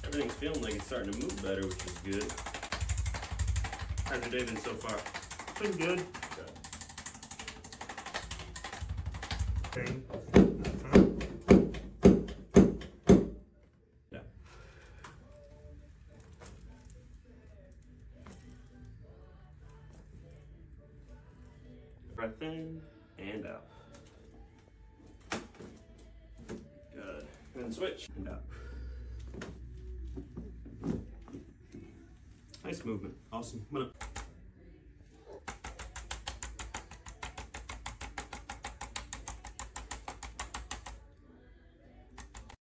Everything's feeling like it's starting to move better, which is good. How's your day been so far? Been good. Okay. Yeah. Breath in and out. Good. And then switch and out. Nice movement. Awesome. I'm gonna